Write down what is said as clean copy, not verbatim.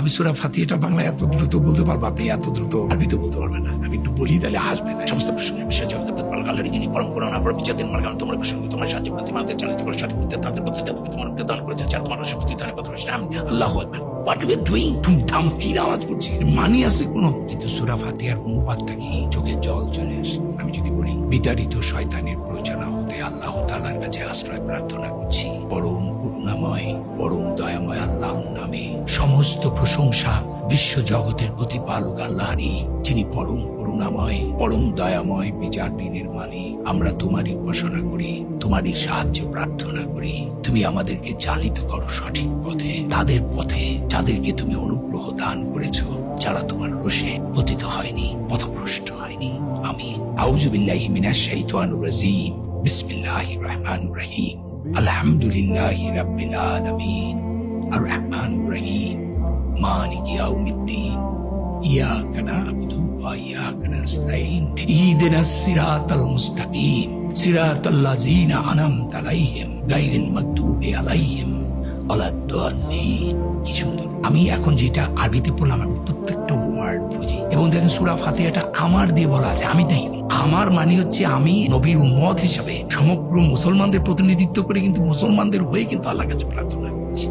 আমি সূরা ফাতিহাটা বাংলা এত দ্রুত বলতে পারবো, আপনি এত দ্রুত আরবিতে বলতে পারবেন না। আমি একটু বলি তাহলে আসবে না। সমস্ত প্রসঙ্গে বিশ্বের জগতের প্রতিপালক আল্লাহরই যিনি পরম করুণা পরম বিচারহীন মালিক, তোমার প্রসঙ্গে তোমার সাহায্য করতে মানতে চালিত করে সঠিক পথে তাদের পথে যাদেরকে তোমার দান করে যাচ্ছে, আর তোমার শক্তি দানের কথা বলছে। আমি আল্লাহু আকবার। What you are doing? ঠুমঠাম কি আওয়াজ করছি, মানি আছে কোনো? কিন্তু সূরা ফাতিহার অনুবাদটা কি? চোখে জল চলে আসে। আমি যদি বলি বিতাড়িত শয়তানের প্ররোচনা হতে আল্লাহ তাআলার কাছে আশ্রয় প্রার্থনা করছি। পরম করুণাময় পরম দয়াময় আল্লাহর নামে সমস্ত প্রশংসা বিশ্ব জগতের প্রতিপালক আল্লাহরই, যিনি পরম করুণাময় পরম দয়াময় বিচার দিনের মালিক। আমরা তোমারই উপাসনা করি, তোমারই সাহায্য প্রার্থনা করি। তুমি আমাদেরকে চালিত করো সঠিক পথে, তাদের পথে যাদেরকে তুমি অনুগ্রহ দান করেছো, যারা তোমার রোষে পতিত হয়নি, পথভ্রষ্ট হয়নি। আমিন। আউযু বিল্লাহি মিনাশ শাইতানির রাজিম। বিসমিল্লাহির রহমানির রহিম। আলহামদুলিল্লাহি রাব্বিল আলামিন। আর রহমানির রহিম। মালিকি ইয়াউমিদ্দিন। ইয়াকা না'বুদু ওয়া ইয়াকা নাস্তাঈন। ইহদিনাস সিরাতাল মুস্তাকিম। সিরাতাল্লাযীনা আন'আমতা আলাইহিম গায়রিল মাগদুবি আলাইহিম ওয়ালাদ-দাল্লিন। কি সুন্দর। আমি এখন যেটা আরবিতে পড়লাম, আমি প্রত্যেকটা ওয়ার্ড বুঝি। এবং দেখেন সূরা ফাতিহাটা আমার দিয়ে বলা আছে, আমি তাই। আমার মানে হচ্ছে আমি নবীর উম্মত হিসাবে সমগ্র মুসলমানদের প্রতিনিধিত্ব করে, কিন্তু মুসলমানদের হয়ে কিন্তু আল্লাহর কাছে প্রার্থনা